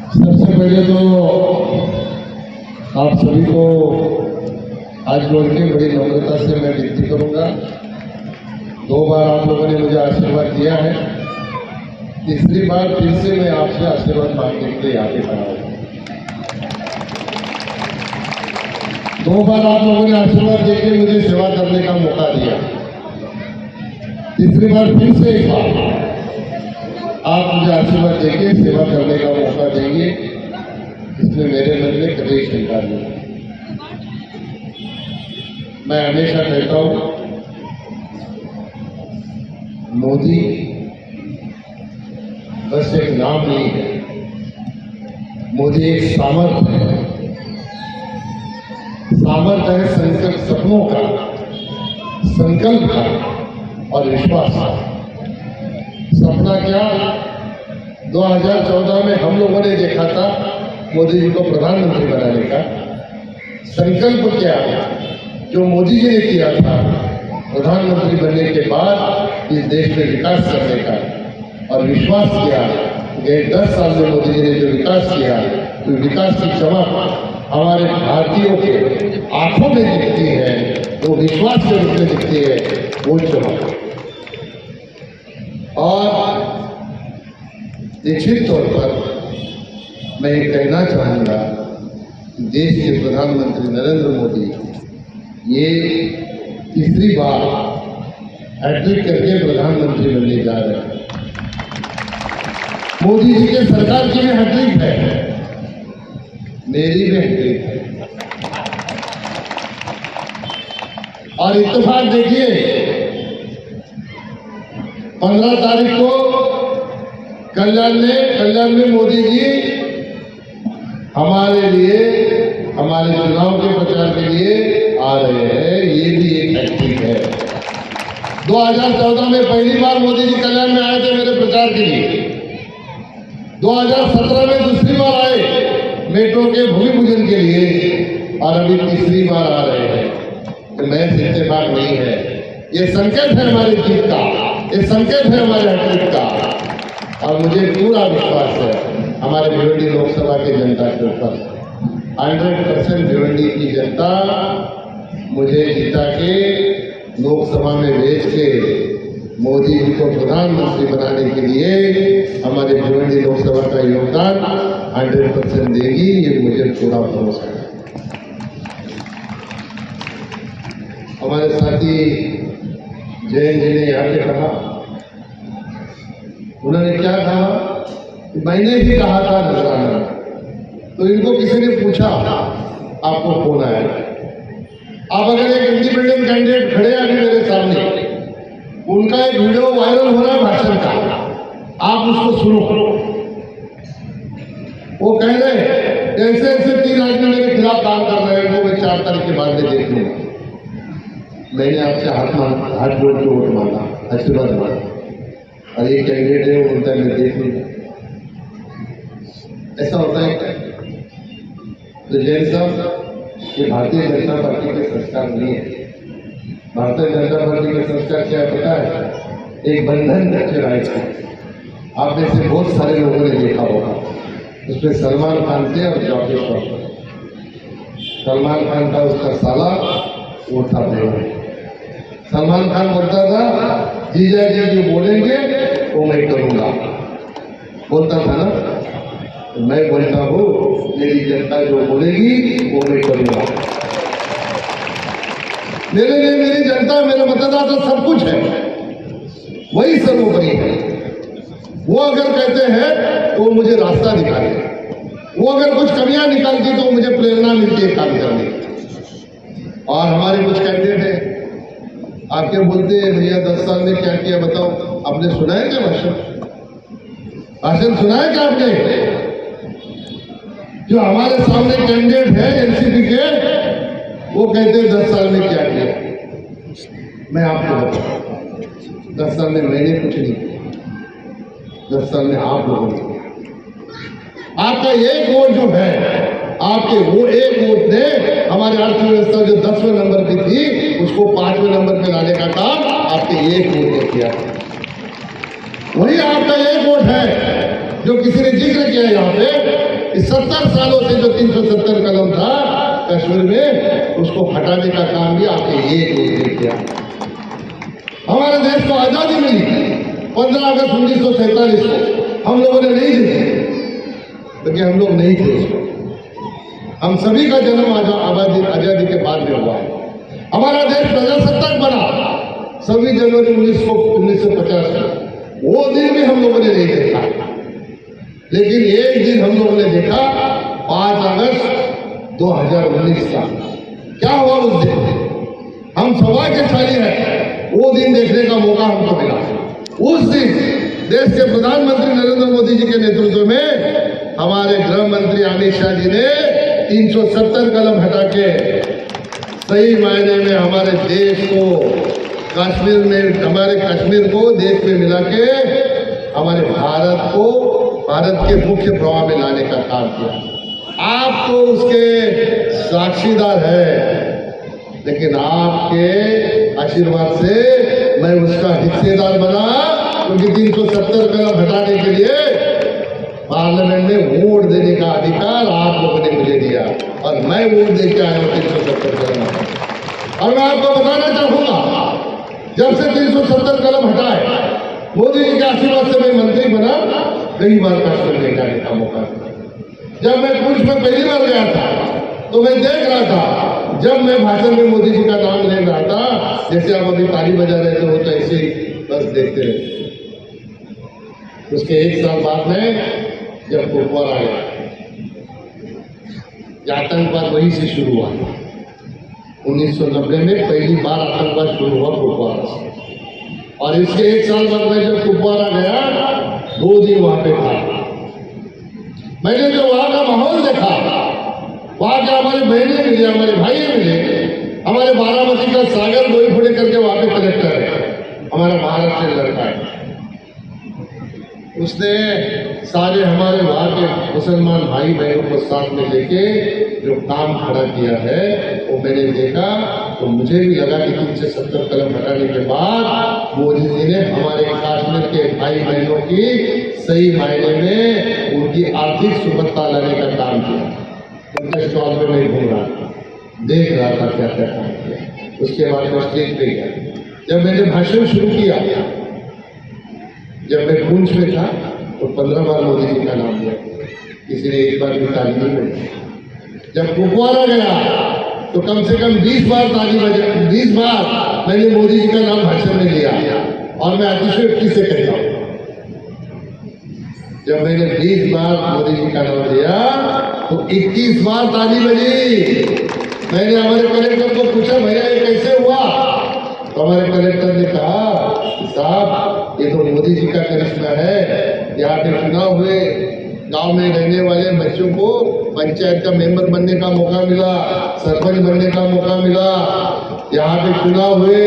सबसे पहले तो आप सभी को आज बोल के बड़ी नम्रता से मैं विनती करूंगा। 2 बार आप लोगों ने मुझे आशीर्वाद दिया है, तीसरी बार फिर से मैं आपसे आशीर्वाद मांगने के लिए यहाँ पे खड़ा हूँ। 2 बार आप लोगों ने आशीर्वाद देकर मुझे सेवा करने का मौका दिया, तीसरी बार फिर से एक बार आप मुझे आशीर्वाद देके सेवा करने का मौका देंगे, इसमें मेरे मन में कभी शंका नहीं। मैं हमेशा कहता हूं, मोदी बस एक नाम नहीं है, मोदी एक सामर्थ्य है। सामर्थ्य है संकल्प, सपनों का, संकल्प का और विश्वास का। सपना क्या? 2014 में हम लोगों ने देखा था मोदी जी को प्रधानमंत्री बनाने का। संकल्प क्या जो मोदी जी ने किया था प्रधानमंत्री बनने के बाद इस देश में विकास करने का, और विश्वास किया गए 10 साल में मोदी जी ने जो विकास किया, तो विकास की चमक हमारे भारतीयों के आंखों में दिखती है, वो विश्वास के रूप में दिखती है, वो चमक। और निश्चित तौर पर मैं ये कहना चाहूँगा, देश के प्रधानमंत्री नरेंद्र मोदी ये तीसरी बार हैट्रिक करके प्रधानमंत्री बनने जा रहे हैं। मोदी जी के सरकार की भी हैट्रिक है, मेरी भी हैट्रिक है। और इत्तेफाक देखिए, 15 तारीख को कल्याण में मोदी जी हमारे लिए, हमारे चुनाव के प्रचार के लिए आ रहे हैं। ये भी एक हैट्रिक है। 2014 में पहली बार मोदी जी कल्याण में आए थे मेरे प्रचार के लिए। 2017 में दूसरी बार आए मेट्रो के भूमि पूजन के लिए, और अभी तीसरी बार आ रहे हैं। तो महज इत्तेफाक नहीं है, ये संकेत है हमारी जीत का, ये संकेत है हमारे हैट्रिक का। और मुझे पूरा विश्वास है हमारे भिवंडी लोकसभा की जनता के ऊपर। 100% भिवंडी की जनता मुझे जिता के लोकसभा में भेज के मोदी जी को प्रधानमंत्री बनाने के लिए हमारे भिवंडी लोकसभा का योगदान 100% देगी, ये मुझे पूरा भरोसा है। हमारे साथी जैन जी ने यहाँ पे कहा, उन्होंने क्या कहा कि मैंने ही कहा था नजराना। तो इनको किसी ने पूछा आपको कौन आया? अब अगर एक इंडिपेंडेंट कैंडिडेट खड़े हैं अभी मेरे सामने, उनका एक वीडियो वायरल हो रहा है भाषण का, आप उसको सुनो। वो कह रहे ऐसे ऐसे 3 आदमी मेरे खिलाफ काम कर रहे हैं, वो मैं 4 तारीख के बाद में देख लूंगा। मैंने आपसे हाथ जोड़ के वोट मांगा, आशीर्वाद मांगा, और ये कैंडिडेट है वो बोलता है मैं देख लूंगा। ऐसा होता है क्या? तो जैन साहब, ये भारतीय जनता पार्टी के संस्कार नहीं है। भारतीय जनता पार्टी के संस्कार क्या पता है? एक बंधन रखे राय का। आप में से बहुत सारे लोगों ने देखा होगा, उसमें सलमान खान थे और जॉकी श्रॉफ। सलमान खान था उसका साला, वो था देवर। सलमान खान बोलता था जीजा जी जो बोलेंगे वो मैं करूंगा, बोलता था ना। तो मैं बोलता हूँ मेरी जनता जो बोलेगी वो मैं करूंगा। मेरे लिए मेरी जनता, मेरे मतदाता सब कुछ है, वही सर्वोपरि है। वो अगर कहते हैं तो मुझे रास्ता दिखाए, वो अगर कुछ कमियां निकालती तो मुझे प्रेरणा मिलती है काम करने की। और हमारे कुछ कैंडिडेट हैं आके बोलते हैं भैया 10 साल में क्या किया बताओ। आपने सुना है क्या भाषण सुना है क्या आपने? जो हमारे सामने कैंडिडेट है एनसीपी के, वो कहते हैं 10 साल में क्या किया। मैं आपको बताऊं, 10 साल में मैंने कुछ नहीं किया, 10 साल में आप लोगों ने किया। आपका एक वोट जो है, आपके वो एक वोट ने हमारी अर्थव्यवस्था जो 10वें नंबर की थी उसको 5वें नंबर पे लाने का काम आपके एक वोट ने किया। वही आपका एक वोट है जो किसी ने जिक्र किया यहाँ पे कि 70 सालों से जो 370 कलम था कश्मीर में, उसको हटाने का काम भी आपने एक लोगों ने किया। हमारे देश को आजादी मिली 15 अगस्त 1947 को, हम लोगों ने नहीं दी, क्योंकि हम लोग नहीं थे उसको। हम सभी का जन्म आजादी के बाद में हुआ है। हमारा देश प्रजासत्ताक बना 26 जनवरी 1950 में, वो दिन भी हम लोगों ने नहीं देखा। लेकिन एक दिन हम लोगों ने देखा 5 अगस्त 2019 का। क्या हुआ उस दिन? हम सौभाग्यशाली हैं, वो दिन देखने का मौका हमको मिला। उस दिन देश के प्रधानमंत्री नरेंद्र मोदी जी के नेतृत्व में हमारे गृह मंत्री अमित शाह जी ने 370 कलम हटा के सही मायने में हमारे देश को कश्मीर में, हमारे कश्मीर को देश में मिला के हमारे भारत को भारत के मुख्य प्रवाह में लाने का काम किया। आप तो उसके साक्षीदार है, लेकिन आपके आशीर्वाद से मैं उसका हिस्सेदार बना, क्योंकि 370 कलम हटाने के लिए पार्लियामेंट में वोट देने का अधिकार आप लोगों ने मुझे दिया और मैं वोट देके आया हूं 370 कलम। और मैं आपको बताना चाहूंगा, जब से 370 कलम हटाए, मोदी जी के आशीर्वाद से मैं मंत्री बना, कई बार कश्मीर में जाने का मौका मिला। जब मैं पूंछ में पहली बार गया था तो मैं देख रहा था, जब मैं भाषण में मोदी जी का नाम ले रहा था, जैसे आप अभी ताली बजा रहे थे, तो ऐसे ही बस देखते रहे। उसके 1 साल बाद में जब कुपवारा आया, आतंकवाद वहीं से शुरू हुआ। 1990 में पहली बार आतंकवाद शुरू हुआ कुपवारा से, और इसके 1 साल बाद में जब कुपवारा गया, 2 दिन वहां पे था। मैंने जो वहां का माहौल देखा, वहां के हमारे बहनें मिले, हमारे भाई मिले, हमारे बारामती का सागर गोईफुड़े करके वहां पे कलेक्टर है, हमारा महाराष्ट्र लड़का है। उसने सारे हमारे वहां के मुसलमान भाई बहनों को साथ में लेके जो काम खड़ा किया है, वो मैंने देखा तो मुझे भी लगा कि 370 कलम हटाने के बाद मोदी जी ने हमारे कश्मीर के भाई बहनों की सही मायने में उनकी आर्थिक सुबत्ता लाने का काम किया। उनके स्टॉल में मैं घूम रहा था, देख रहा था क्या क्या काम किया। उसके बाद मैं स्टेज पे गया, जब मैंने भाषण शुरू किया, जब मैं पूंछ में था तो 15 बार मोदी जी का नाम लिया, किसी ने एक बार भी ताली नहीं बजाई। जब कुपवारा गया तो कम से कम 20 बार ताली बजा, 20 बार मैंने मोदी जी का नाम भाषण में लिया, और मैं अतिशयोक्ति से कहता हूं, जब मैंने 20 बार मोदी जी का नाम लिया तो 21 बार ताली बजी। मैंने हमारे कलेक्टर को पूछा, भैया ये कैसे हुआ? तो हमारे कलेक्टर ने कहा, साहब ये तो मोदी जी का करिश्मा है। यहाँ पे चुनाव हुए, गांव में रहने वाले बच्चों को पंचायत का मेंबर बनने का मौका मिला, सरपंच बनने का मौका मिला। यहाँ पे चुनाव हुए,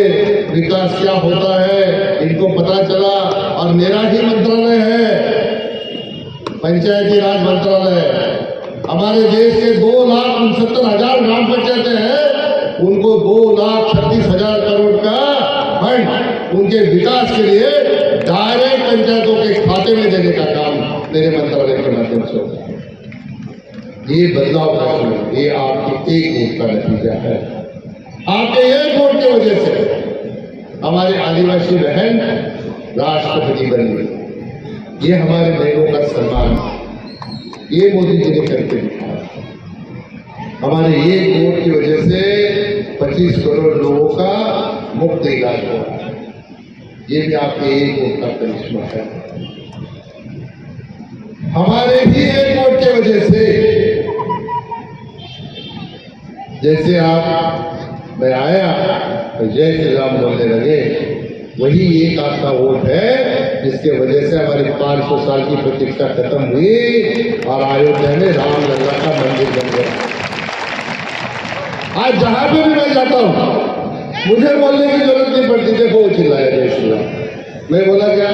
विकास क्या होता है इनको पता चला, और मेरा ही मंत्रालय है, पंचायती राज मंत्रालय। हमारे देश के 2,69,000 ग्राम पंचायतें हैं, उनको 2,36,000 करोड़ का फंड उनके विकास के लिए डायरेक्ट पंचायतों के खाते में देने का काम मेरे मंत्रालय के माध्यम से होता है। ये बदलाव का, ये आपके एक वोट का नतीजा है। आपके एक वोट की वजह से हमारे आदिवासी बहन राष्ट्रपति बनी। ये हमारे बहनों का सम्मान, ये मोदी जी ने करके दिखाया। हमारे एक वोट की वजह से 25 करोड़ लोगों का मुफ्त इलाज हो रहा है। ये भी आपके एक वोट का करिश्मा है। हमारे ही एक वोट की वजह से, जैसे आप मैं आया तो जय श्री राम बोलने लगे, वही एक आपका वोट है जिसके वजह से हमारी 500 साल की प्रतीक्षा खत्म हुई और अयोध्या में राम लल्ला का मंदिर बन गया। आज जहां पे भी मैं जाता हूं, मुझे बोलने की जरूरत नहीं पड़ती, देखो चिल्लाया जय श्री राम। मैं बोला क्या,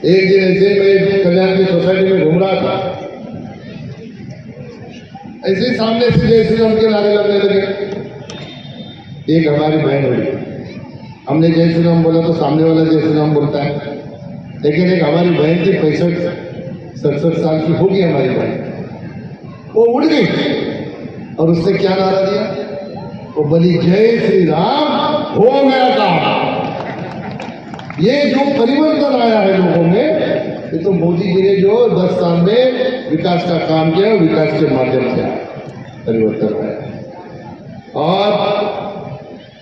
एक दिन ऐसे मैं कल्याण की सोसाइटी में घूम रहा था, ऐसे ही सामने से जय श्री राम के नारे लगने लगे। एक हमारी बहन हुई, हमने जय श्री राम बोला तो सामने वाला जय श्री राम बोलता है, लेकिन एक हमारी बहन थी 65-67 साल की होगी हमारी बहन, वो उड़ गई और उसने क्या नारा दिया? वो बोली जय श्री राम, हो गया काम। ये जो परिवर्तन आया है लोगों में, ये तो मोदी जी ने जो 10 साल में विकास का काम किया, विकास के माध्यम से परिवर्तन आया। और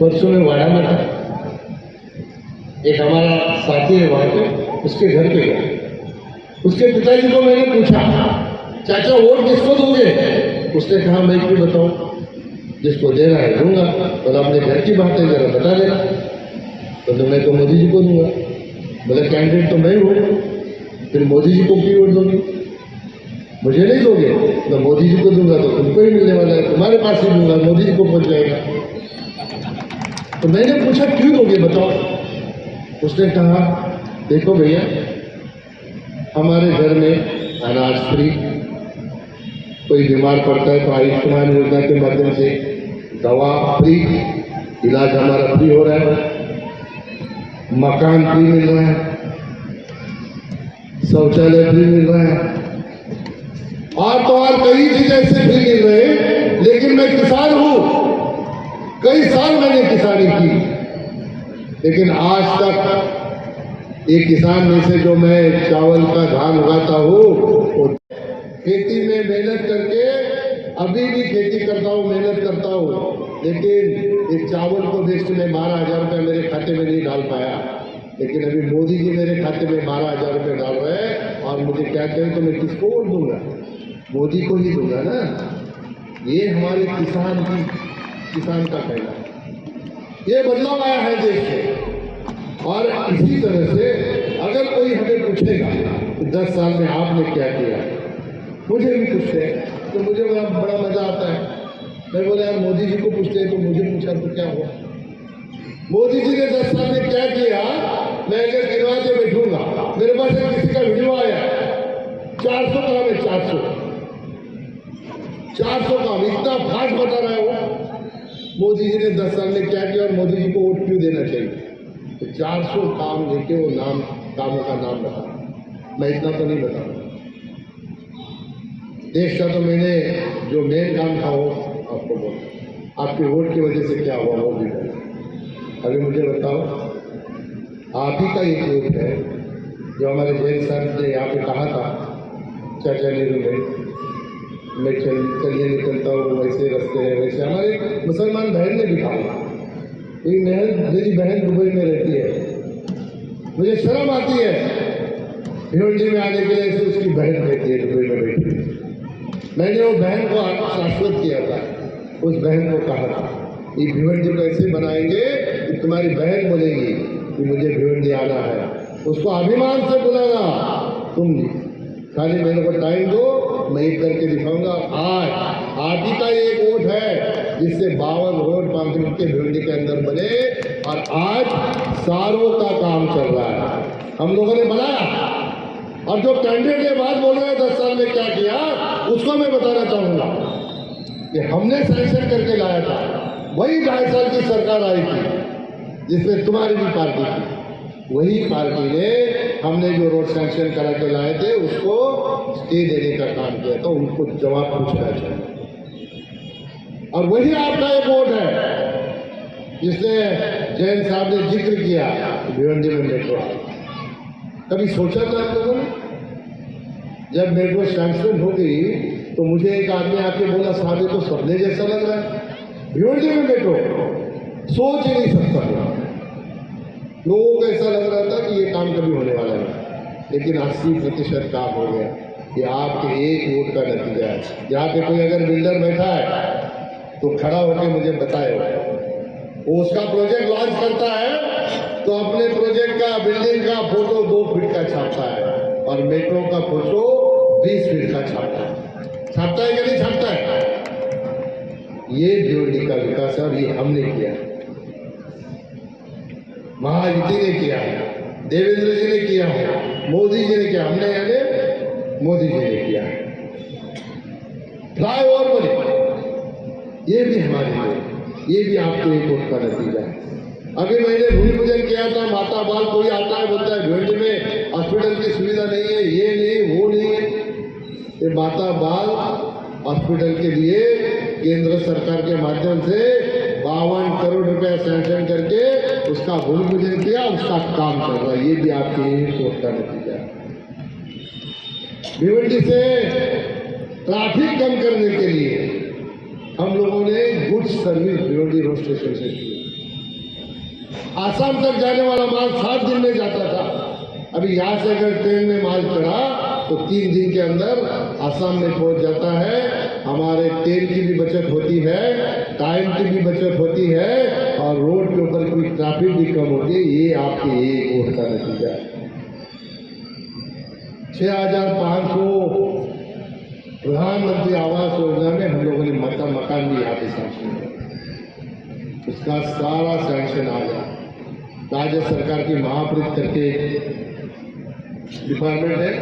परसों में वाड़ा में था, एक हमारा साथी है वहां पे, उसके घर पे गया। उसके पिताजी को मैंने पूछा, चाचा वोट किसको दोगे? उसने कहा मैं क्यों बताऊं, जिसको देना है दूंगा। बोला अपने घर की बात है, जरा बता देना। तो मैं तो मोदी जी को दूंगा। बोला कैंडिडेट तो मैं हूँ, फिर मोदी जी को क्यों वोट दोगे? मुझे नहीं दोगे तो मोदी जी को दूंगा, तो तुमको ही मिलने वाला है, तुम्हारे पास ही दूंगा, मोदी जी को पहुंच जाएगा। तो मैंने पूछा क्यों दोगे बताओ? उसने कहा देखो भैया, हमारे घर में अनाज फ्री, कोई बीमार पड़ता है तो आयुष्मान योजना के माध्यम से दवा फ्री, इलाज हमारा फ्री हो रहा है, मकान फ्री मिल रहा है, शौचालय फ्री मिल रहा है, और तो और कई चीजें ऐसे फ्री मिल रहे हैं। लेकिन मैं किसान हूं, कई साल मैंने किसानी की, लेकिन आज तक एक किसान में से जो मैं चावल का धान उगाता हूँ, खेती में मेहनत करके अभी भी खेती करता हूँ, मेहनत करता हूँ, लेकिन एक चावल को बेच के मैं 12,000 रुपये मेरे खाते में नहीं डाल पाया। लेकिन अभी मोदी जी मेरे खाते में 12,000 रुपये डाल रहे हैं, और मुझे क्या कहें तो मैं किसको वोट दूंगा? मोदी को ही दूंगा ना। ये हमारे किसान का कहना है। ये बदलाव आया है देश में। और इसी तरह से अगर कोई हमें पूछेगा कि 10 साल में आपने क्या किया, मुझे भी पूछते हैं तो मुझे बड़ा मजा आता है। मैं बोला यार मोदी जी को पूछते हैं तो मुझे पूछा तो क्या हुआ? मोदी जी ने 10 साल में क्या किया, मैं अगर गिनवा के बैठूंगा, मेरे पास किसी का वीडियो आया 400 काम है, 400 काम, इतना फास्ट बता रहा है वो। मोदी जी ने 10 साल में क्या किया और मोदी जी को वोट क्यों देना चाहिए? तो 400 काम लेके वो कामों का नाम बता, मैं इतना तो नहीं बताऊंगा। देश का तो मैंने जो मेन काम था वो आपको बोला, आपके वोट की वजह से क्या हुआ वो भी बोला। अभी मुझे बताओ, आप ही का एक वोट है जो हमारे जैन साहब ने यहाँ पे कहा था, चाचा नेहरू भाई मैं चलिए निकलता हूँ, वैसे रास्ते हैं वैसे। हमारे मुसलमान बहन ने भी कहा, मेरी बहन दुबई में रहती है, मुझे शर्म आती है भिवंडी में आने के लिए, ऐसे उसकी बहन रहती है दुबई में बैठी। मैंने वो बहन को आश्वस्त किया था, उस बहन को कहा था कि भिवंडी को ऐसे बनाएंगे कि तुम्हारी बहन बोलेगी कि मुझे भिवंडी आना है, उसको अभिमान से बुलाना, तुम खाली मेरे को टाइम दो, मैं एक करके दिखाऊंगा। आज ही का एक वोट है जिससे 52 वोट पांचमिक के भिवंडी के अंदर बने, और आज सारों का काम चल रहा है, हम लोगों ने बनाया। और जो कैंडिडेट ये बात बोल रहे हैं 10 साल में क्या किया, उसको मैं बताना चाहूंगा कि हमने सैंक्शन करके लाया था, वही 2.5 साल की सरकार आई थी जिसमें तुम्हारी भी पार्टी थी, वही पार्टी ने हमने जो रोड सैंक्शन करा के लाए थे उसको स्टे देने का काम किया था, उनको जवाब पूछना चाहिए। और वही आपका एक वोट है जिसने जैन साहब ने जिक्र किया भिवंडी में मेट्रो। कभी सोचा था आप लोगों ने? जब मेट्रो सैंक्शन हो गई तो मुझे एक आदमी आके बोला साहब ये तो सपने जैसा लग रहा है, भिवंडी में मेट्रो सोच ही नहीं सकता था। लोगों को ऐसा लग रहा था कि ये काम कभी होने वाला नहीं, लेकिन 80% काम हो गया। ये आपके एक वोट का नतीजा है। यहाँ पे कोई अगर बिल्डर बैठा है तो खड़ा होकर मुझे बताए, वो उसका प्रोजेक्ट लॉन्च करता है तो अपने प्रोजेक्ट का बिल्डिंग का फोटो 2 फीट का छापता है और मेट्रो का फोटो 20 फीट का छापता है कि नहीं छापता है? ये भिवंडी का विकास है और ये हमने किया, महायुति ने किया है, देवेंद्र जी ने किया है, मोदी जी ने किया, हमने यानी मोदी जी ने किया है। फ्लाईओवर बने, ये भी हमारे लिए, ये भी आपके एक वोट का नतीजा है। अभी मैंने भूमि पूजन किया था, माता बाल कोई आता है बोलता है भिवंडी में हॉस्पिटल की सुविधा नहीं है, ये नहीं वो नहीं है। ये माता बाल हॉस्पिटल के लिए केंद्र सरकार के माध्यम से 52 करोड़ रुपया सैंक्शन करके उसका भूमि पूजन किया, उसका काम कर रहा है। ये भी आपके कोर्ट का नतीजा है। भिवंडी से ट्रैफिक कम करने के लिए हम लोगों ने goods service Bhiwandi road station से की। आसाम तक जाने वाला माल 7 दिन में जाता था। अभी यहाँ से अगर ट्रेन में माल चढ़ा तो 3 दिन के अंदर आसाम में पहुंच जाता है। हमारे तेल की भी बचत होती है, टाइम की भी बचत होती है और रोड के ऊपर कोई ट्रैफिक भी कम होती है। ये आपके एक वोट का नतीजा है। 6500 प्रधानमंत्री आवास योजना में हम लोगों ने मकान भी यहाँ पे सैंक्शन किया। उसका सारा सैंक्शन आ गया। राज्य सरकार की महाप्रीत करके डिपार्टमेंट है,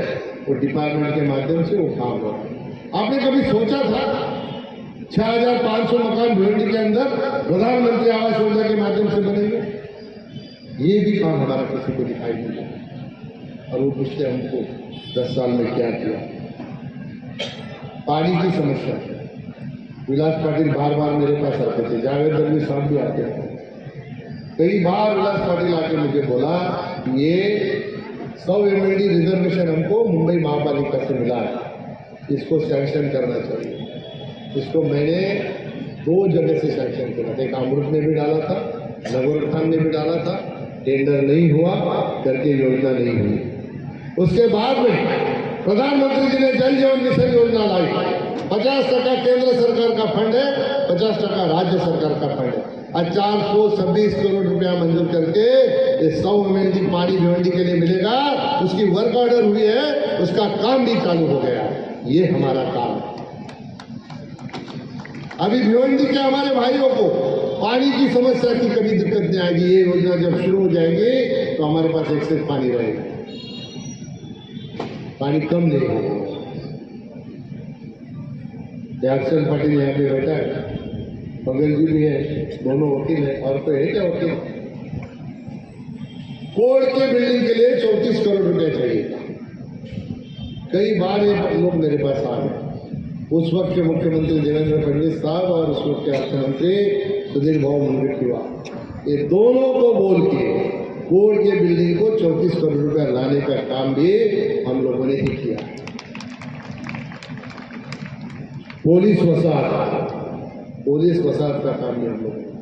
वो डिपार्टमेंट के माध्यम से वो काम हो रहा है। आपने कभी सोचा था 6500 मकान भिवंडी के अंदर प्रधानमंत्री आवास योजना के माध्यम से बनेंगे? ये भी काम हमारा किसी को दिखाई नहीं देता। और वो पूछते हमको 10 साल में क्या किया। पानी की समस्या, विलास पाटिल बार बार मेरे पास आते थे, जावेद दर्वी साहब भी आते थे। कई बार विलास पाटिल आके मुझे बोला ये 100 MLD रिजर्वेशन हमको मुंबई महापालिका से मिला है, इसको सैंक्शन करना चाहिए। इसको मैंने 2 जगह से सैंक्शन किया था। एक अमृत में भी डाला था, नगोरथान में भी डाला था, टेंडर नहीं हुआ करके योजना नहीं हुई। उसके बाद में प्रधानमंत्री जी ने जल जीवन मिशन योजना लाई। 50% केंद्र सरकार का फंड है, 50% राज्य सरकार का फंड है और 426 करोड़ रुपया मंजूर करके ये 100 MLD पानी भिवंडी के लिए मिलेगा। उसकी वर्क ऑर्डर हुई है, उसका काम भी चालू हो गया। ये हमारा काम है। अभी भिवंडी के हमारे भाइयों को पानी की समस्या की कभी दिक्कत नहीं आएगी। ये योजना जब शुरू हो जाएगी तो हमारे पास एक्सेस पानी रहेगा, पानी कम नहीं होगा। अक्षर पाटिल यहाँ पे बैठा है, बगल जी भी है, दोनों वकील है। और तो है क्या वकील? कोर्ट के बिल्डिंग के लिए 34 करोड़ रुपए चाहिए। कई बार ये लोग मेरे पास आ गए। उस वक्त के मुख्यमंत्री देवेंद्र फडणवीस साहब और उस वक्त के अर्थमंत्री सुधीर भाऊ मुनगंटीवार, ये दोनों को बोल के कोर्ट के बिल्डिंग को 34 करोड़ रुपया लाने का काम भी हम लोगों ने ही किया। पुलिस वसाहत का काम भी हम लोगों ने किया।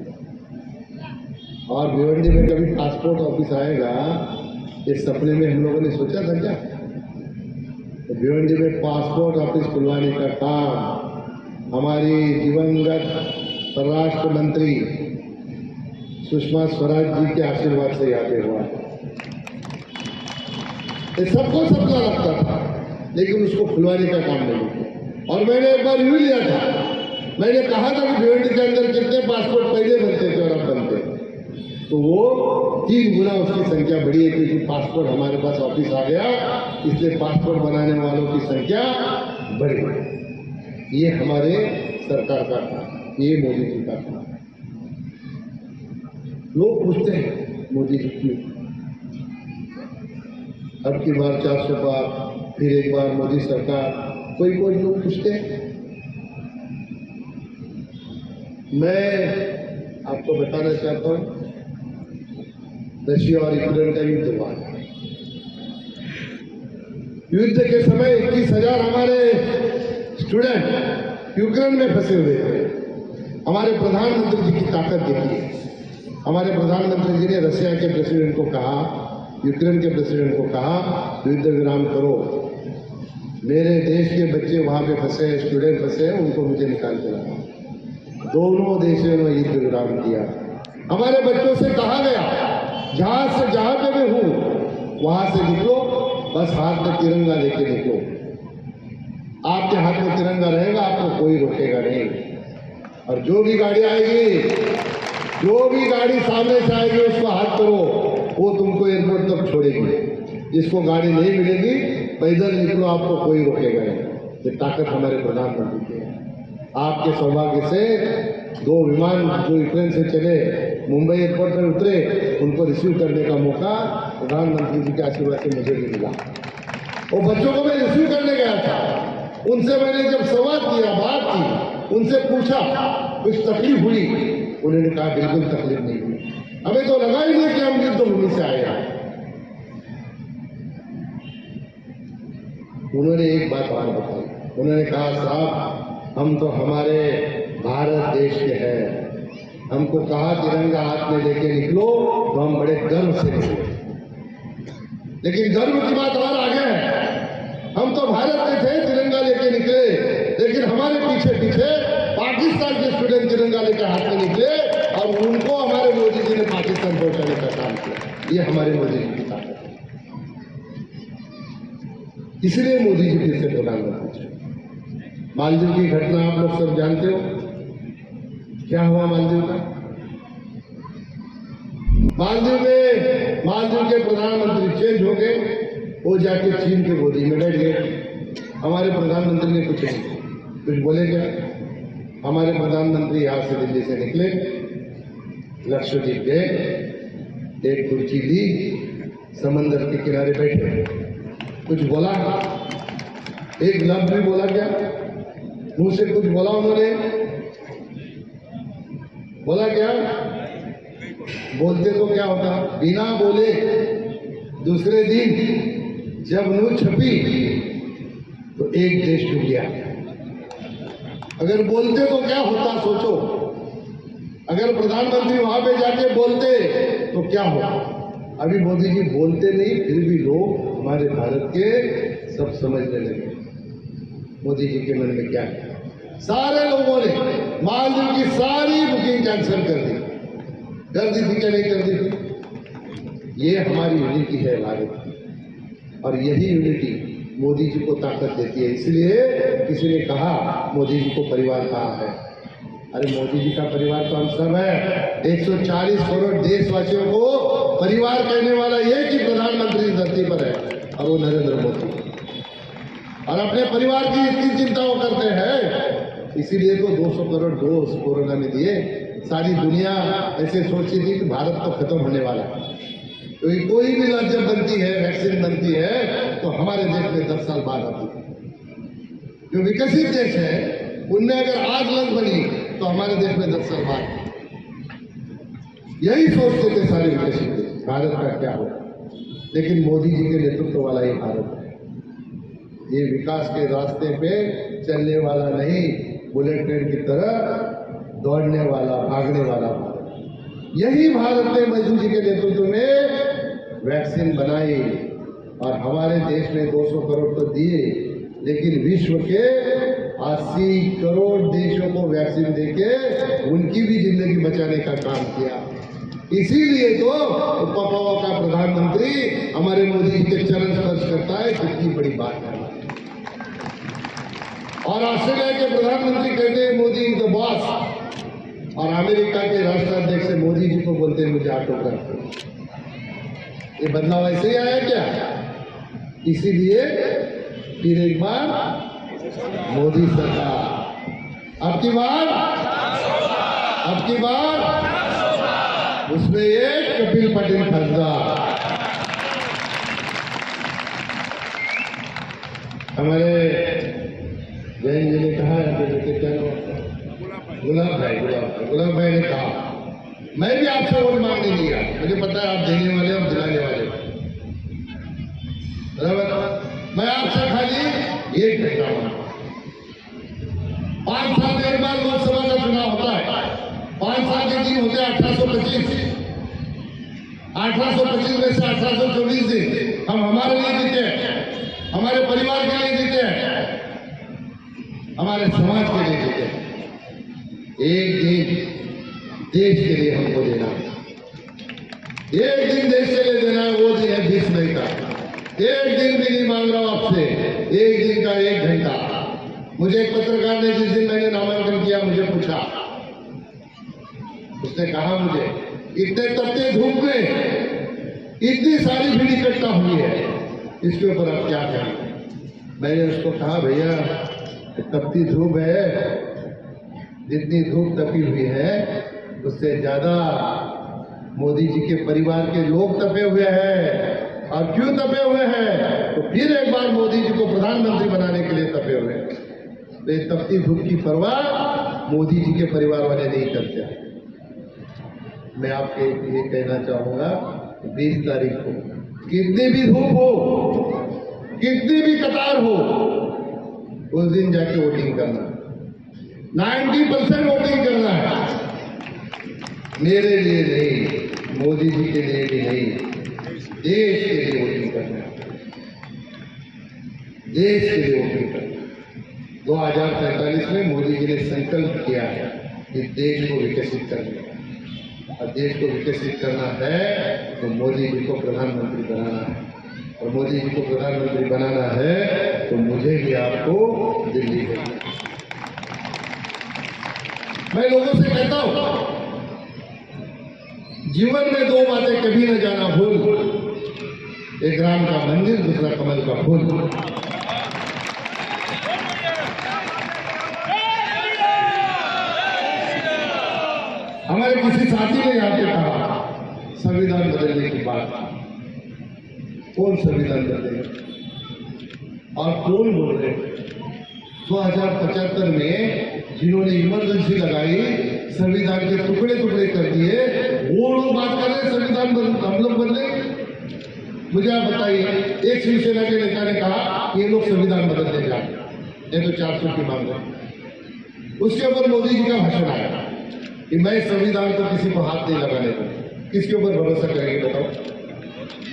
और भिवंडी में कभी पासपोर्ट ऑफिस आएगा, इस सपने में हम लोगों ने सोचा था क्या? तो भिवंडी में पासपोर्ट ऑफिस खुलवाने का काम हमारी दिवंगत परराष्ट्र मंत्री सुषमा स्वराज जी के आशीर्वाद से यहाँ पे हुआ। ये सबको सपना लगता था, लेकिन उसको खुलवाने का काम नहीं किया। और मैंने एक बार यूँ लिया था, मैंने कहा था कि भिवंडी के अंदर कितने पासपोर्ट पहले बनते थे और अब बनते, तो वो 3 गुना उसकी संख्या बढ़ी है, क्योंकि पासपोर्ट हमारे पास ऑफिस आ गया, इसलिए पासपोर्ट बनाने वालों की संख्या बढ़ गई। ये हमारे सरकार का काम, ये मोदी जी का काम। लोग पूछते हैं मोदी जी क्यों? अब की बार 400 पार, फिर एक बार मोदी सरकार, कोई लोग पूछते हैं। मैं आपको बताना चाहता हूं, रशिया और यूक्रेन का युद्ध हुआ। युद्ध के समय 21,000 हमारे स्टूडेंट यूक्रेन में फंसे हुए थे। हमारे प्रधानमंत्री जी की ताकत देखिए। हमारे प्रधानमंत्री जी ने रशिया के प्रेसिडेंट को कहा, यूक्रेन के प्रेसिडेंट को कहा, युद्ध विराम करो, मेरे देश के बच्चे वहां पे फंसे हैं, स्टूडेंट फंसे हैं, उनको मुझे निकाल के लाओ। दोनों देशों ने युद्ध विराम किया। हमारे बच्चों से कहा गया, जहां पे मैं हूं वहां से निकलो, बस हाथ में तिरंगा लेके निकलो। आपके हाथ में तिरंगा रहेगा, आपको कोई रोकेगा नहीं। और जो भी गाड़ी आएगी, जो भी गाड़ी सामने से आएगी, उसको हाथ करो, वो तुमको एयरपोर्ट तक छोड़ेगी। जिसको गाड़ी नहीं मिलेगी, पैदल निकलो, आपको कोई रोकेगा नहीं। ये ताकत हमारे प्रधानमंत्री की है। आपके सौभाग्य से 2 विमान जो यूक्रेन से चले मुंबई एयरपोर्ट पर उतरे, उनको रिसीव करने का मौका प्रधानमंत्री जी के आशीर्वाद से मुझे भी मिला। वो बच्चों को मैं रिसीव करने गया था, उनसे मैंने जब संवाद किया, बात की, उनसे पूछा कुछ तकलीफ हुई, उन्होंने कहा बिल्कुल तकलीफ नहीं हुई, हमें तो लगा ही नहीं कि हम युद्ध भूमि से आए हैं। उन्होंने एक बात और बताई, उन्होंने कहा साहब हम तो हमारे भारत देश के हैं, हमको कहा तिरंगा हाथ में लेके निकलो तो हम बड़े गर्व से निकले, लेकिन गर्व की बात और आगे है। हम तो भारत में थे, तिरंगा लेके निकले, लेकिन हमारे पीछे पीछे पाकिस्तान के स्टूडेंट तिरंगा लेकर हाथ में निकले और उनको हमारे मोदी जी ने पाकिस्तान पहुंचाने का काम किया। ये हमारे मोदी जी की ताकत है, इसलिए मोदी जी फिर से प्रधानमंत्री। मालदीव की घटना आप लोग सब जानते हो, क्या हुआ मालदीव का? मालदीव के प्रधानमंत्री चेंज हो गए, वो जाके चीन के गोदी में बैठ गए। हमारे प्रधानमंत्री ने कुछ बोले क्या? हमारे प्रधानमंत्री यहां से दिल्ली से निकले, लक्षद्वीप गए, एक कुर्सी ली, समंदर के किनारे बैठे, कुछ बोला? एक लफ्ज भी बोला क्या? मुंह से कुछ बोला उन्होंने? बोला क्या? बोलते तो क्या होता? बिना बोले दूसरे दिन जब न्यूज छपी तो एक देश डूब गया। अगर बोलते तो क्या होता सोचो, अगर प्रधानमंत्री वहां पे जाके बोलते तो क्या होता? अभी मोदी जी बोलते नहीं, फिर भी लोग हमारे भारत के सब समझने लगे मोदी जी के मन में क्या है। सारे लोगों ने मालदीव की सारी बुकिंग कैंसिल कर दी थी क्या नहीं कर दी थी? ये हमारी यूनिटी है भारत की, और यही यूनिटी मोदी जी को ताकत देती है। इसलिए किसी ने कहा मोदी जी को परिवार कहाँ है? अरे मोदी जी का परिवार तो हम सब है। 140 करोड़ देशवासियों को परिवार कहने वाला ये कि प्रधानमंत्री धरती पर है, और वो नरेंद्र मोदी, और अपने परिवार की इतनी चिंता वो करते हैं। इसीलिए तो 200 करोड़ डोज कोरोना में दिए। सारी दुनिया ऐसे सोचती थी कि भारत तो खत्म होने वाला है, तो कोई भी लत जब बनती है, वैक्सीन बनती है, तो हमारे देश में 10 साल बाद आती है। जो विकसित देश है उनमें अगर आज लत बनी तो हमारे देश में 10 साल बाद। यही सोचते थे सारे विकसित देश, भारत का क्या होगा। लेकिन मोदी जी के नेतृत्व वाला ये भारत है, ये विकास के रास्ते पे चलने वाला नहीं, बुलेट ट्रेन की तरह दौड़ने वाला, भागने वाला भारत। यही भारत ने मोदी जी के नेतृत्व में वैक्सीन बनाई, और हमारे देश में 200 करोड़ तो दिए, लेकिन विश्व के 80 करोड़ देशों को वैक्सीन देके उनकी भी जिंदगी बचाने का काम किया। इसीलिए तो पापाओ का प्रधानमंत्री हमारे मोदी जी के चरण स्पर्श करता है, कितनी बड़ी बात है। और ऑस्ट्रेलिया के प्रधानमंत्री कहते हैं मोदी इज द बॉस, और अमेरिका के राष्ट्राध्यक्ष मोदी जी को बोलते हैं मुझे ऑटोग्राफ। ये बदलाव ऐसे ही आया क्या? इसीलिए फिर एक बार मोदी सरकार, अब की बार उसमें एक कपिल पटेल खासदार, हमारे जैन जी ने कहा, क्या गुलाब भाई ने कहा मैं भी आपसे वोट मांगने नहीं गया, मुझे पता है आप देने वाले और दिलाने वाले, बराबर। मैं आपसे खाली 1 घंटा मांगा। 5 साल में एक बार लोकसभा का चुनाव होता है, 5 साल के दिन होते हैं 1825 में से 1824 दिन हम हमारे लिए जीते, हमारे परिवार के लिए जीते, हमारे समाज के लिए जीते। एक दिन देश के लिए हमको देना है, एक दिन देश के लिए देना है, वो दिन है 20 मई का। एक दिन भी नहीं मांग रहा हूं आपसे, एक दिन का 1 घंटा। मुझे एक पत्रकार ने जिस दिन मैंने नामांकन किया मुझे पूछा, उसने कहा मुझे इतने तपते धूप में इतनी सारी भीड़ इकट्ठा हुई है, इसके ऊपर आप क्या कहें? मैंने उसको कहा भैया तपती धूप है, जितनी धूप तपी हुई है उससे ज्यादा मोदी जी के परिवार के लोग तपे हुए हैं। और क्यों तपे हुए हैं? तो फिर एक बार मोदी जी को प्रधानमंत्री बनाने के लिए तपे हुए हैं। तो ये तपती धूप की परवाह मोदी जी के परिवार वाले नहीं करते। मैं आपके ये कहना चाहूंगा, 20 तारीख को कितनी भी धूप हो, कितनी भी कतार हो, उस दिन जाके वोटिंग करना, 90% वोटिंग करना है। मेरे लिए नहीं, मोदी जी के लिए भी नहीं, देश के लिए वोटिंग करना है, देश के लिए वोटिंग करना। 2047 में मोदी जी ने संकल्प किया है कि देश को विकसित करना है, और देश को विकसित करना है तो मोदी जी को प्रधानमंत्री बनाना है, और मोदी जी को प्रधानमंत्री बनाना है तो मुझे भी आपको दिल्ली भेजना है। मैं लोगों से कहता हूं, जीवन में 2 बातें कभी न जाना भूल, एक राम का मंदिर, दूसरा कमल का फूल। हमारे किसी साथी ने यहाँ पे कहा संविधान बदलने की बात, कौन संविधान बदलेगा और कौन बोल रहे? 2075 में जिन्होंने इमरजेंसी लगाई, संविधान के टुकड़े टुकड़े कर दिए, वो लोग बात कर रहे हैं संविधान हम लोग बदलेंगे। मुझे आप बताइए, एक शिवसेना के नेता ने कहा ये लोग संविधान बदलने जा रहे, ये तो 400 की मांग है। उसके ऊपर मोदी जी का भाषण आया कि मैं संविधान को किसी को हाथ नहीं लगाने दूंगा। किसके ऊपर भरोसा करेंगे बताओ?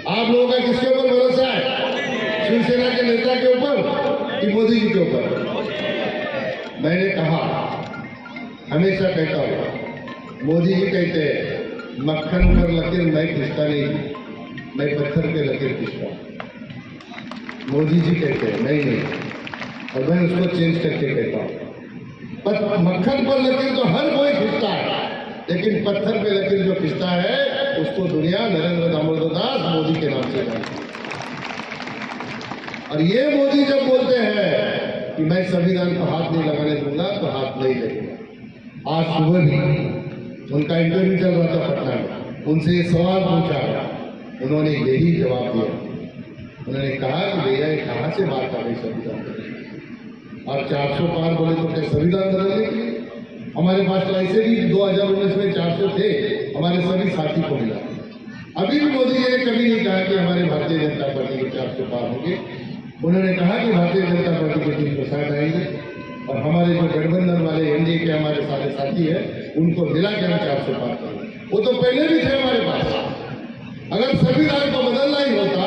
आप लोगों का किसके ऊपर भरोसा है? शिवसेना के नेता के ऊपर कि मोदी जी के ऊपर? मैंने कहा, हमेशा कहता हूं, मोदी जी कहते हैं मक्खन पर लकीर मैं खींचता नहीं, मैं पत्थर पे लकीर खींचता हूं। मोदी जी कहते हैं नहीं, और मैं उसको चेंज करके कहता हूं, मक्खन पर लकीर तो हर कोई खींचता है, लेकिन पत्थर पे लकीर जो खींचता है उसको दुनिया नरेंद्र दामोदर दास मोदी के नाम से जानती है। और ये मोदी जब बोलते हैं कि मैं संविधान को हाथ नहीं लगाने दूंगा, तो हाथ नहीं लगेगा। आज सुबह भी उनका इंटरव्यू चल रहा था पटना में, उनसे ये सवाल पूछा, उन्होंने यही जवाब दिया। उन्होंने कहा कि भैया ये कहाँ से बात आ गई संविधान और 400 पार बोले तो क्या संविधान बदलने के लिए? हमारे पास तो ऐसे भी 2019 में 400 थे, हमारे सभी साथी को मिला। अभी भी मोदी जी ने कभी नहीं कहा कि हमारे भारतीय जनता पार्टी के 400 पार होंगे। उन्होंने कहा कि भारतीय जनता पार्टी के 360 आएंगे, और हमारे जो गठबंधन वाले एनडीए के हमारे सारे साथी हैं उनको मिला के हम 400 पार करेंगे। वो तो पहले भी थे हमारे पास। अगर संविधान को बदलना ही होता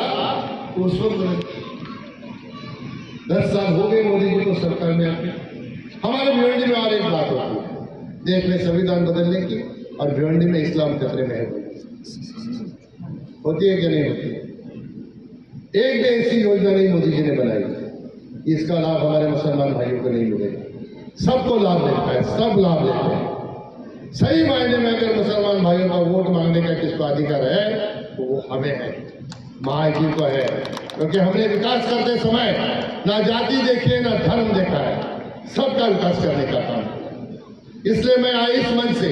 तो उस वक्त 10 साल हो गए मोदी जी को सरकार में आके। हमारे भिवंडी में और एक बात होती है, देश में संविधान बदलने की, और भिवंडी में इस्लाम खतरे में है, होती है कि नहीं होती? एक भी ऐसी योजना नहीं मोदी जी ने बनाई, इसका लाभ हमारे मुसलमान भाइयों को नहीं मिलेगा। सबको लाभ लेता है, सब लाभ लेते हैं। सही मायने में अगर मुसलमान भाइयों का वोट मांगने का किसको अधिकार है तो वो हमें है, महाजी को है, क्योंकि हमने विकास करते समय ना जाति देखी है ना धर्म देखा है, सबका विकास करने का काम। इसलिए मैं इस मंच से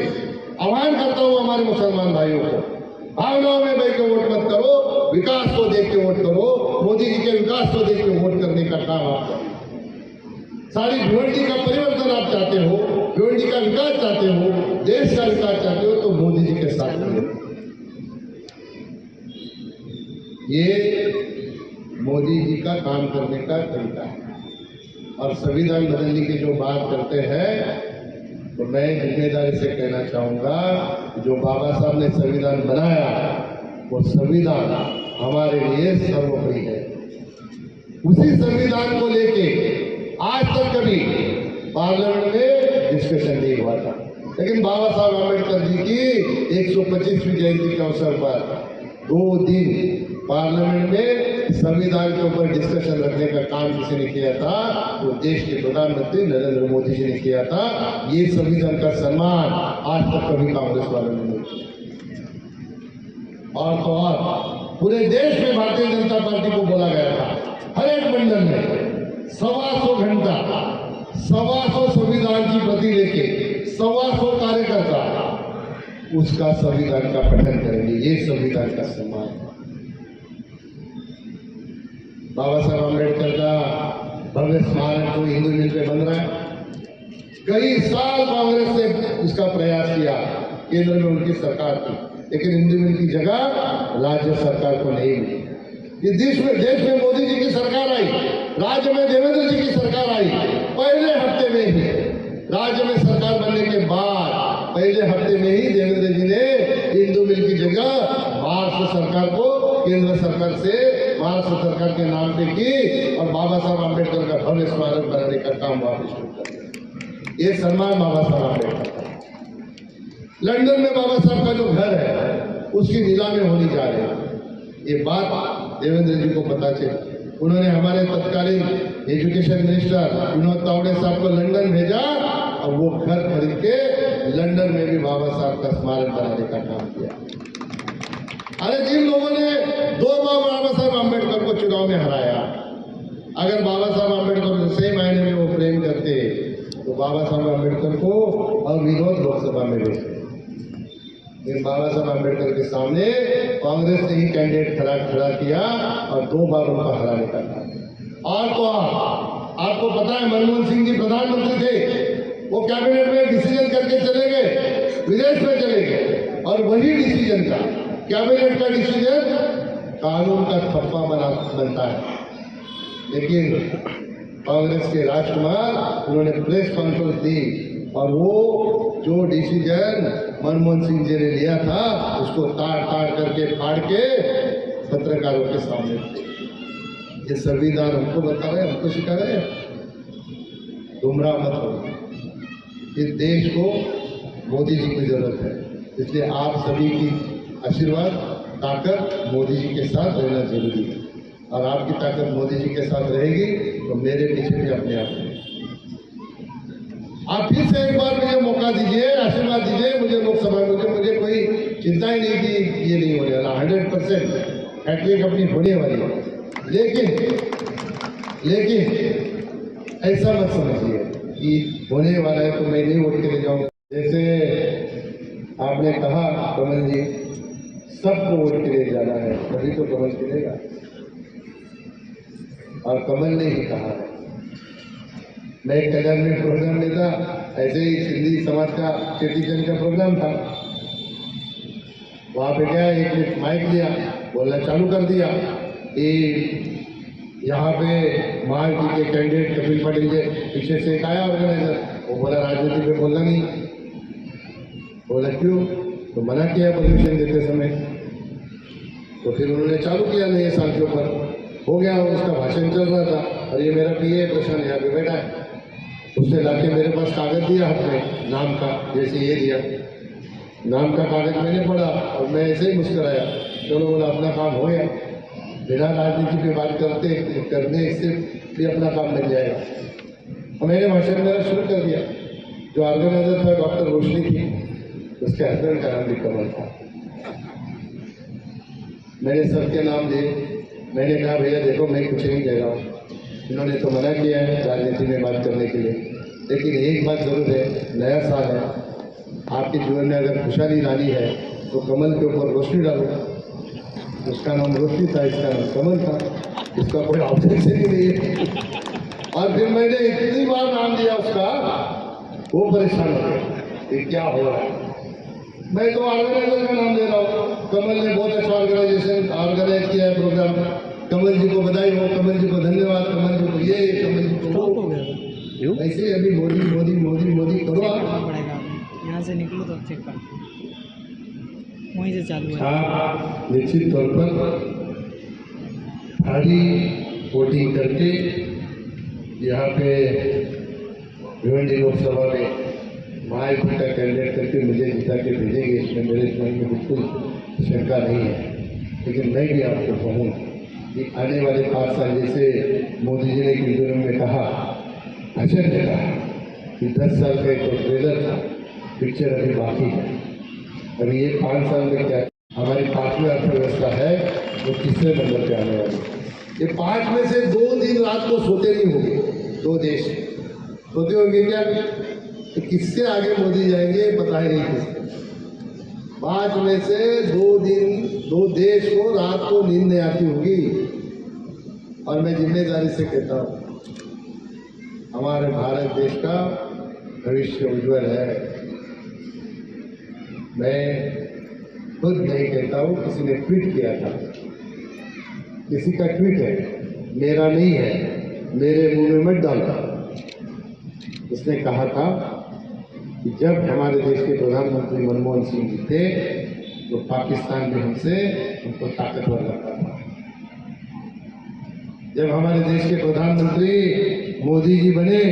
आह्वान करता हूं हमारे मुसलमान भाइयों को, भावनाओं में बैठ के वोट मत करो, विकास को देख के वोट करो। मोदी जी के विकास को देख के वोट करने का काम आप करो। सारी भिवंडी का परिवर्तन आप चाहते हो, भिवंडी का विकास चाहते हो, देश का विकास चाहते हो, तो मोदी जी के साथ करो। ये मोदी जी का काम करने का तरीका है। और संविधान बदलने की जो बात करते हैं तो मैं जिम्मेदारी से कहना चाहूंगा, जो बाबा साहब ने संविधान बनाया वो संविधान हमारे लिए सर्वोपरि है। उसी संविधान को लेके आज तक कभी पार्लियामेंट में डिस्कशन नहीं हुआ था, लेकिन बाबा साहब आम्बेडकर जी की 125वीं जयंती के अवसर पर 2 दिन पार्लियामेंट में संविधान के ऊपर डिस्कशन रखने का काम किसी ने किया था तो देश के प्रधानमंत्री नरेंद्र मोदी जी ने किया था। ये संविधान का सम्मान आज तक कभी कांग्रेस वालों ने नहीं किया। और तो और पूरे देश में भारतीय जनता पार्टी को बोला गया था, हर एक मंडल में 125 घंटा 125 संविधान की प्रति लेके 125 कार्यकर्ता उसका संविधान का पठन करेंगे। ये संविधान का सम्मान है। बाबा साहब आम्बेडकर का भव्य स्मारक तो हिंदू मिल पे बन रहा है। कई साल कांग्रेस ने इसका प्रयास किया, केंद्र में उनकी सरकार थी, लेकिन हिंदू मिल की जगह राज्य सरकार को नहीं मिली। इस देश में मोदी जी की सरकार आई, राज्य में देवेंद्र जी की सरकार आई। पहले हफ्ते में ही राज्य में सरकार बनने के बाद पहले हफ्ते में ही देवेंद्र जी ने हिंदू मिल की जगह महाराष्ट्र सरकार को केंद्र सरकार से महाराष्ट्र सरकार के नाम पे की और बाबा साहब आम्बेडकर का भव्य स्मारक बनाने का काम वापस शुरू कर दिया। ये सम्मान बाबा साहब आम्बेडकर का। लंदन में बाबा साहब का जो घर है उसकी नीलामी होनी जा रही है। ये बात देवेंद्र जी को पता चली। उन्होंने हमारे तत्कालीन एजुकेशन मिनिस्टर विनोद तावड़े साहब को लंदन भेजा और वो घर खरीद के लंदन में भी बाबा साहब का स्मारक बनाने का काम किया। अरे जिन लोगों ने 2 बार बाबा साहब आम्बेडकर को चुनाव में हराया, अगर बाबा साहब आम्बेडकर को सही मायने में वो प्रेम करते तो बाबा साहब आम्बेडकर को अविरोध लोकसभा में भेजते। लेकिन बाबा साहब आम्बेडकर के सामने कांग्रेस ने ही कैंडिडेट खड़ा किया और 2 बार उनको हराने का काम। और तो आपको पता है मनमोहन सिंह जी प्रधानमंत्री थे, वो कैबिनेट में डिसीजन करके चले गए, विदेश में चले गए और वही डिसीजन का कैबिनेट का डिसीजन कानून का ठप्पा बनता है। लेकिन कांग्रेस के राजकुमार उन्होंने प्रेस कॉन्फ्रेंस दी और वो जो डिसीजन मनमोहन सिंह जी ने लिया था उसको ताड़ करके फाड़ के पत्रकारों के सामने। ये संविधान हमको बता रहे, हमको सिखा रहे, गुमराह मत हो। इस देश को मोदी जी की जरूरत है, इसलिए आप सभी की आशीर्वाद ताकत मोदी जी के साथ रहना जरूरी है। और आपकी ताकत मोदी जी के साथ रहेगी तो मेरे पीछे भी अपने आप रहेगी। आप फिर से एक बार मुझे मौका दीजिए, आशीर्वाद दीजिए मुझे लोकसभा में। मुझे कोई चिंता ही नहीं कि ये नहीं होने वाला, 100% हैट्रिक अपनी होने वाली है। लेकिन ऐसा मत समझिए कि होने वाला है तो मैं नहीं वोट के ले जाऊंगा। जैसे आपने कहा कमल जी, सबको वोट के लिए जाना है तभी तो कमल खिलेगा, और कमल ने ही कहा है। मैं एक कल्याण में प्रोग्राम में था, ऐसे ही सिंधी समाज का चेटीचंद का प्रोग्राम था। वहाँ पे क्या एक मिनट माइक लिया, बोलना चालू कर दिया कि यहाँ पे महाराष्ट्र के कैंडिडेट कपिल पटेल के पीछे से एक आया ऑर्गेनाइजर, वो बोला राजनीति पे बोलना नहीं। बोला क्यों? तो मना किया परमिशन देते समय। तो फिर उन्होंने चालू किया नए साल के ऊपर, हो गया, उसका भाषण चल रहा था और ये मेरा पीए प्रशांत यहाँ पे बैठा है, उसने लाके मेरे पास कागज दिया हाथ में नाम का, जैसे ये दिया नाम का कागज मैंने पढ़ा और मैं ऐसे ही मुस्कुराया। चलो बोला अपना काम हो गया, बिना राजनीति पे बात करने से भी अपना काम बन जाएगा। और मैंने भाषण मेरा शुरू कर दिया। जो ऑर्गेनाइजर था डॉक्टर रोशनी थी, उसके हस्बैंड का नाम भी कमल था। मैंने सबके नाम दिए। मैंने कहा भैया देखो मैं कुछ नहीं कह रहा हूँ, इन्होंने तो मना किया है राजनीति में बात करने के लिए, लेकिन एक बात जरूर है, नया साल है, आपके जीवन में अगर खुशहाली लानी है तो कमल के ऊपर रोशनी डालो। उसका नाम रोशनी था, इसका नाम कमल था, इसका कोई ऑब्जेक्शन ही नहीं है। और फिर मैंने इतनी बार नाम दिया उसका, वो परेशान हो गया कि क्या हो रहा है। मैं तो ऑर्गेनाइजर का नाम दे रहा हूँ, कमल ने बहुत अच्छा ऑर्गेनाइज किया है प्रोग्राम। कमल जी को बधाई हो, कमल जी को धन्यवाद, कमल जी को ये, कमल जी को वो। ऐसे अभी मोदी मोदी मोदी मोदी करो आप। यहाँ से निकलो तो चेक कर, वहीं से चालू है। आप निश्चित तौर पर भारी वोटिंग करके यहाँ पे भिवंडी लोकसभा में महायुति का कैंडिडेट करके मुझे जिता के भेजेंगे, इसमें मेरे मन में बिल्कुल शंका नहीं है। लेकिन मैं भी आपको कहूँ कि आने वाले 5 साल, जैसे मोदी जी ने इंटरव्यू में कहा, भाषण में कहा कि 10 साल का एक तो ट्रेलर था, पिक्चर अभी बाकी है। अभी ये 5 साल में क्या हमारी 5वीं अर्थव्यवस्था है वो तीसरे नंबर पे आने वाली। ये 5 में से 2 दिन रात को सोते नहीं होंगे, 2 देश सोते होंगे क्या? तो किससे आगे मोदी जाएंगे पता ही नहीं किससे। 5 में से 2 दिन 2 देश को रात को नींद नहीं आती होगी। और मैं जिम्मेदारी से कहता हूँ, हमारे भारत देश का भविष्य उज्जवल है। मैं खुद नहीं कहता हूँ, किसी ने ट्वीट किया था, किसी का ट्वीट है, मेरा नहीं है, मेरे मुंह में मत डालता। उसने कहा था कि जब हमारे देश के प्रधानमंत्री मनमोहन सिंह जी थे तो पाकिस्तान भी हमको ताकतवर लगता था। जब हमारे देश के प्रधानमंत्री मोदी जी बने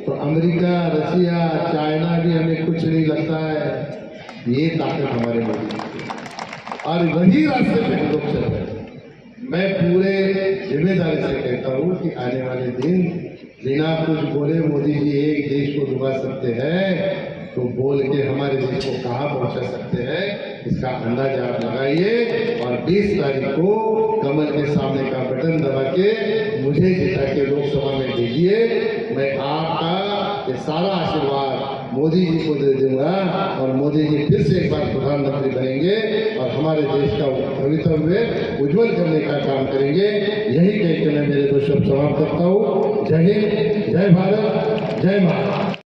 तो अमेरिका, रसिया, चाइना भी हमें कुछ नहीं लगता है। ये ताकत हमारे मोदी जी की, और वही रास्ते पे हम लोग चल रहे हैं। मैं पूरे जिम्मेदारी से कहता हूँ कि आने वाले दिन बिना कुछ बोले मोदी जी एक देश को डुबा सकते हैं, तो बोल के हमारे देश को कहाँ पहुंचा सकते हैं, इसका अंदाजा आप लगाइए। और 20 तारीख को कमल के सामने का बटन दबा के मुझे जिता के लोकसभा में भेजिए। मैं आपका ये सारा आशीर्वाद मोदी जी को दे दूंगा और मोदी जी फिर से एक बार प्रधानमंत्री बनेंगे और हमारे देश का भविष्य उज्जवल करने का काम करेंगे। यही कह के मैं मेरे दो शब्द समाप्त करता हूँ। जय हिंद, जय भारत, जय महाराष्ट्र।